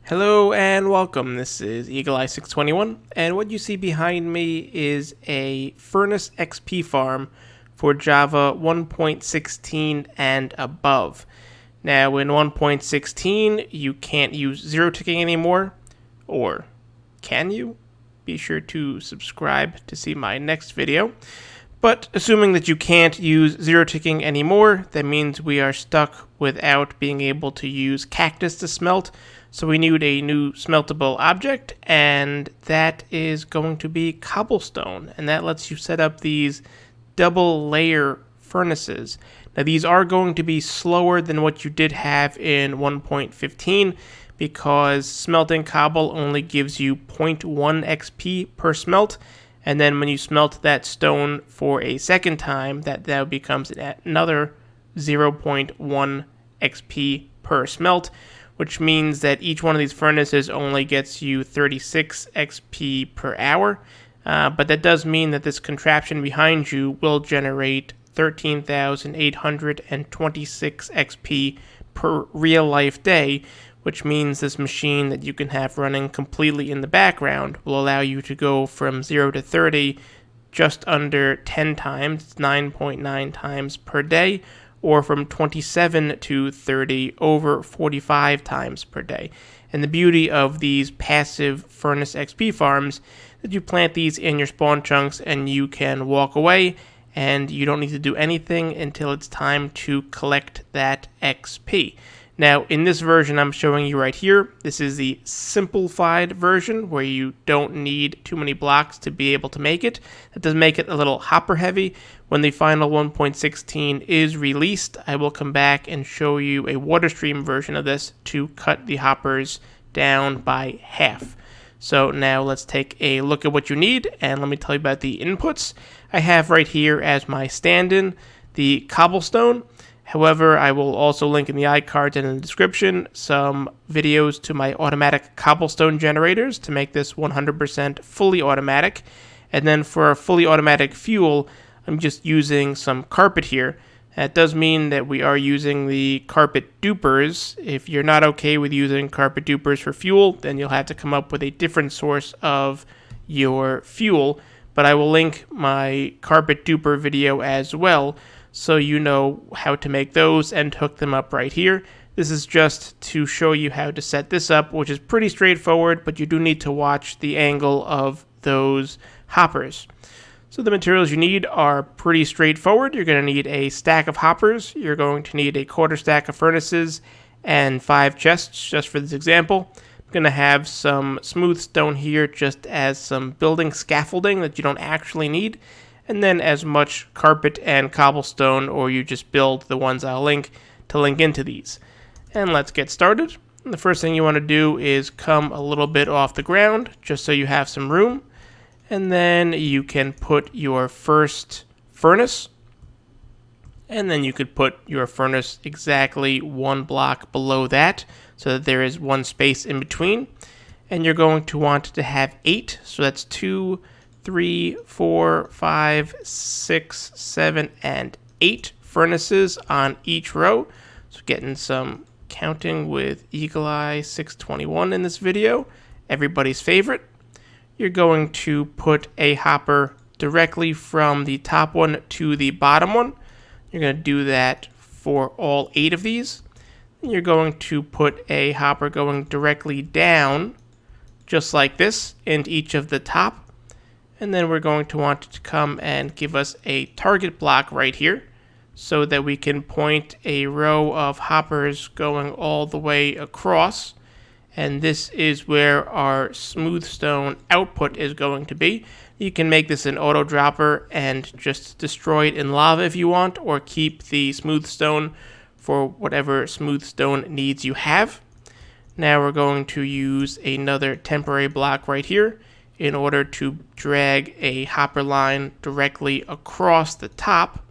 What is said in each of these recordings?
Hello and welcome. This is Eagle Eye 621, and what you see behind me is a furnace XP farm for Java 1.16 and above. Now in 1.16 you can't use zero ticking anymore, or can you? Be sure to subscribe to see my next video. But assuming that you can't use zero ticking anymore, that means we are stuck without being able to use cactus to smelt. So we need a new smeltable object, and that is going to be cobblestone. And that lets you set up these double layer furnaces. Now these are going to be slower than what you did have in 1.15 because smelting cobble only gives you 0.1 XP per smelt. And then when you smelt that stone for a second time, that becomes another 0.1 XP per smelt, which means that each one of these furnaces only gets you 36 XP per hour. But that does mean that this contraption behind you will generate 13,826 XP per real-life day, which means this machine that you can have running completely in the background will allow you to go from 0 to 30 just under 10 times, 9.9 times per day, or from 27 to 30 over 45 times per day. And the beauty of these passive furnace XP farms is that you plant these in your spawn chunks and you can walk away and you don't need to do anything until it's time to collect that XP. Now, in this version I'm showing you right here, this is the simplified version where you don't need too many blocks to be able to make it. That does make it a little hopper heavy. When the final 1.16 is released, I will come back and show you a water stream version of this to cut the hoppers down by half. So now let's take a look at what you need, and let me tell you about the inputs. I have right here as my stand-in the cobblestone. However, I will also link in the iCards and in the description some videos to my automatic cobblestone generators to make this 100% fully automatic. And then for a fully automatic fuel, I'm just using some carpet here. That does mean that we are using the carpet dupers. If you're not okay with using carpet dupers for fuel, then you'll have to come up with a different source of your fuel. But I will link my carpet duper video as well, so you know how to make those and hook them up right here. This is just to show you how to set this up, which is pretty straightforward, but you do need to watch the angle of those hoppers. So the materials you need are pretty straightforward. You're going to need a stack of hoppers. You're going to need a quarter stack of furnaces and 5 chests, just for this example. I'm going to have some smooth stone here just as some building scaffolding that you don't actually need, and then as much carpet and cobblestone, or you just build the ones I'll link to link into these. And let's get started. The first thing you want to do is come a little bit off the ground, just so you have some room. And then you can put your first furnace, and then you could put your furnace exactly 1 block below that, so that there is 1 space in between. And you're going to want to have 8, so that's 2, 3, 4, 5, 6, 7, and 8 furnaces on each row. So getting some counting with Eagle Eye 621 in this video, everybody's favorite. You're going to put a hopper directly from the top one to the bottom one. You're going to do that for all 8 of these. You're going to put a hopper going directly down, just like this, into each of the top. And then we're going to want it to come and give us a target block right here so that we can point a row of hoppers going all the way across. And this is where our smooth stone output is going to be. You can make this an auto dropper and just destroy it in lava if you want, or keep the smooth stone for whatever smooth stone needs you have. Now we're going to use another temporary block right here in order to drag a hopper line directly across the top.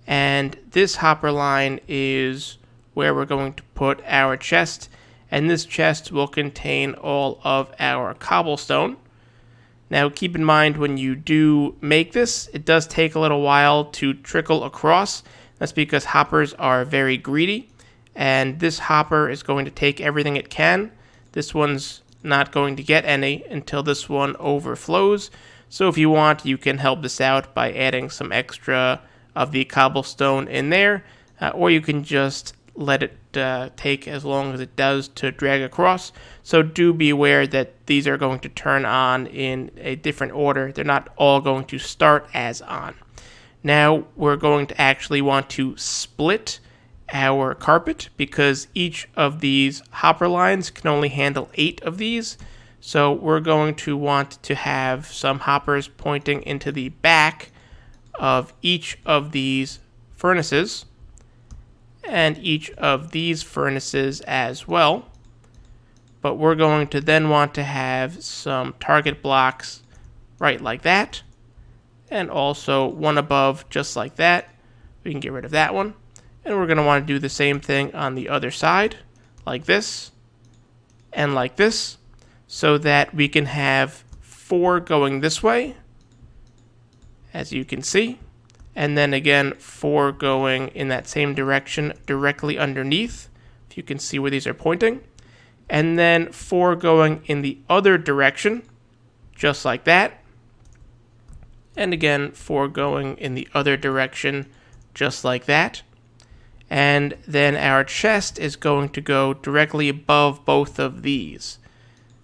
And this hopper line is where we're going to put our chest, and this chest will contain all of our cobblestone. Now keep in mind, when you do make this, it does take a little while to trickle across. That's because hoppers are very greedy, and this hopper is going to take everything it can This one's not going to get any until this one overflows. So if you want, you can help this out by adding some extra of the cobblestone in there, or you can just let it take as long as it does to drag across. So do be aware that these are going to turn on in a different order. They're not all going to start as on. Now we're going to actually want to split our carpet because each of these hopper lines can only handle 8 of these. So we're going to want to have some hoppers pointing into the back of each of these furnaces and each of these furnaces as well. But we're going to then want to have some target blocks right like that, and also one above just like that. We can get rid of that one. And we're going to want to do the same thing on the other side, like this and like this, so that we can have 4 going this way, as you can see, and then again 4 going in that same direction directly underneath, if you can see where these are pointing, and then 4 going in the other direction, just like that, and again 4 going in the other direction, just like that. And then our chest is going to go directly above both of these,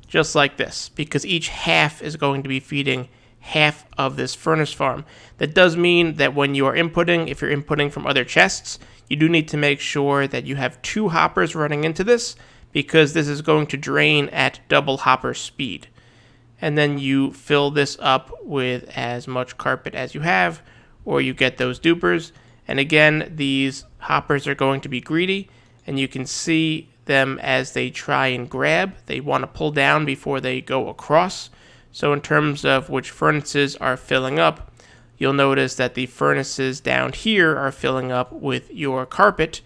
just like this, because each half is going to be feeding half of this furnace farm. That does mean that when you are inputting, if you're inputting from other chests, you do need to make sure that you have 2 hoppers running into this, because this is going to drain at double hopper speed. And then you fill this up with as much carpet as you have, or you get those dupers. And again, these hoppers are going to be greedy, and you can see them as they try and grab. They want to pull down before they go across. So in terms of which furnaces are filling up, you'll notice that the furnaces down here are filling up with your carpet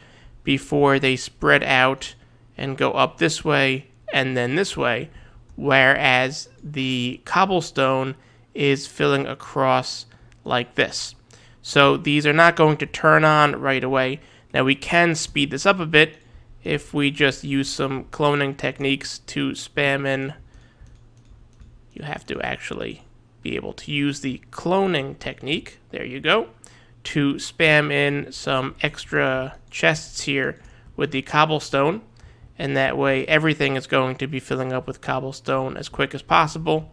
before they spread out and go up this way and then this way, whereas the cobblestone is filling across like this. So these are not going to turn on right away. Now we can speed this up a bit if we just use some cloning techniques to spam in. You have to actually be able to use the cloning technique, there you go, to spam in some extra chests here with the cobblestone, and that way everything is going to be filling up with cobblestone as quick as possible.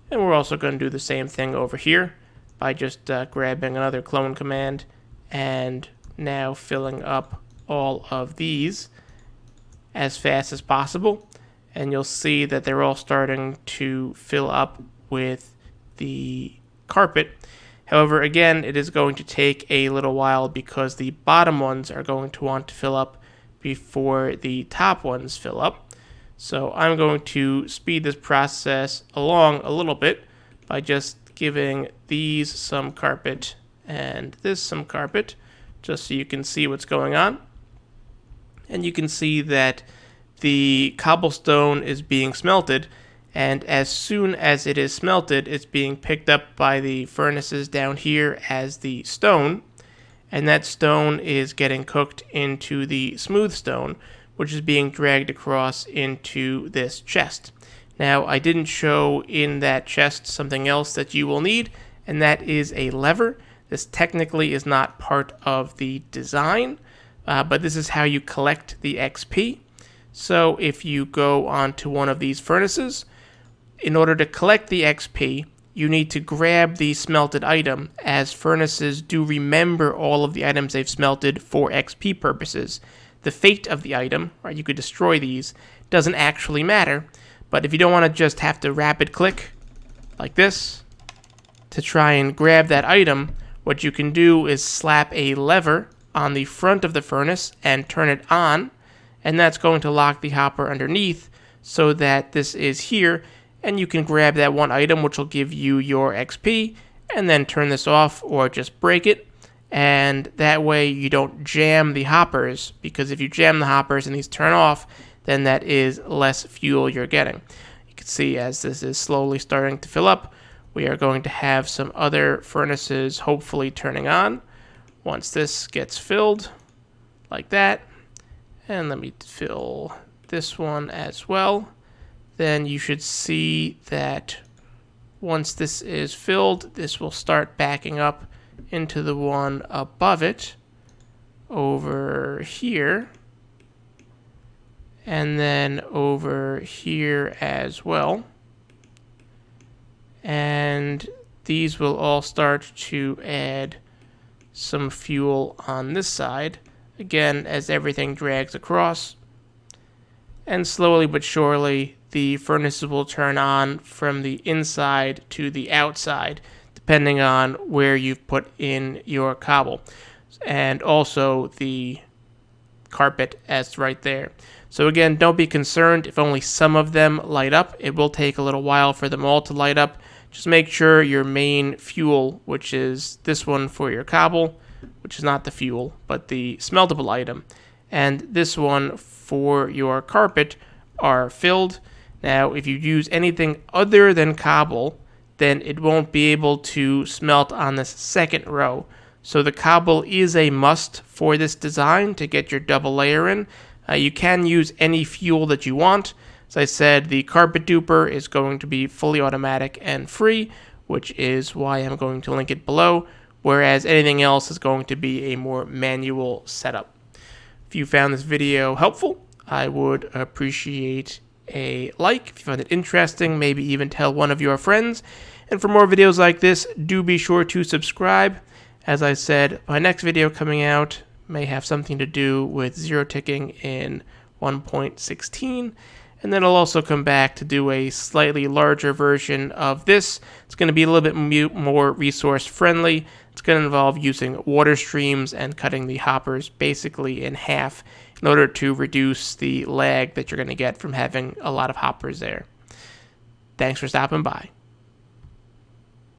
And we're also going to do the same thing over here by just grabbing another clone command and now filling up all of these as fast as possible. And you'll see that they're all starting to fill up with the carpet. However, again, it is going to take a little while because the bottom ones are going to want to fill up before the top ones fill up. So I'm going to speed this process along a little bit by just giving these some carpet and this some carpet, just so you can see what's going on. And you can see that the cobblestone is being smelted, and as soon as it is smelted, it's being picked up by the furnaces down here as the stone, and that stone is getting cooked into the smooth stone, which is being dragged across into this chest. Now, I didn't show in that chest something else that you will need, and that is a lever. This technically is not part of the design, but this is how you collect the XP. So if you go onto one of these furnaces, in order to collect the XP, you need to grab the smelted item, as furnaces do remember all of the items they've smelted for XP purposes. The fate of the item, right, you could destroy these, doesn't actually matter. But if you don't want to just have to rapid click like this to try and grab that item, what you can do is slap a lever on the front of the furnace and turn it on, and that's going to lock the hopper underneath so that this is here, and you can grab that one item, which will give you your XP, and then turn this off or just break it, and that way you don't jam the hoppers, because if you jam the hoppers and these turn off, then that is less fuel you're getting. You can see as this is slowly starting to fill up, we are going to have some other furnaces hopefully turning on. Once this gets filled, like that, and let me fill this one as well. then you should see that once this is filled, this will start backing up into the one above it over here, and then over here as well. And these will all start to add some fuel on this side, again, as everything drags across. And slowly but surely, the furnaces will turn on from the inside to the outside, depending on where you've put in your cobble. And also the carpet as right there. So again, don't be concerned if only some of them light up. It will take a little while for them all to light up. Just make sure your main fuel, which is this one for your cobble, which is not the fuel, but the smeltable item, and this one for your carpet are filled. Now, if you use anything other than cobble, then it won't be able to smelt on this second row. So the cobble is a must for this design to get your double layer in. You can use any fuel that you want. As I said, the carpet duper is going to be fully automatic and free, which is why I'm going to link it below, whereas anything else is going to be a more manual setup. If you found this video helpful, I would appreciate a like. If you found it interesting, maybe even tell one of your friends. And for more videos like this, do be sure to subscribe. As I said, my next video coming out may have something to do with zero ticking in 1.16. And then I'll also come back to do a slightly larger version of this. It's going to be a little bit more resource friendly. It's going to involve using water streams and cutting the hoppers basically in half in order to reduce the lag that you're going to get from having a lot of hoppers there. Thanks for stopping by.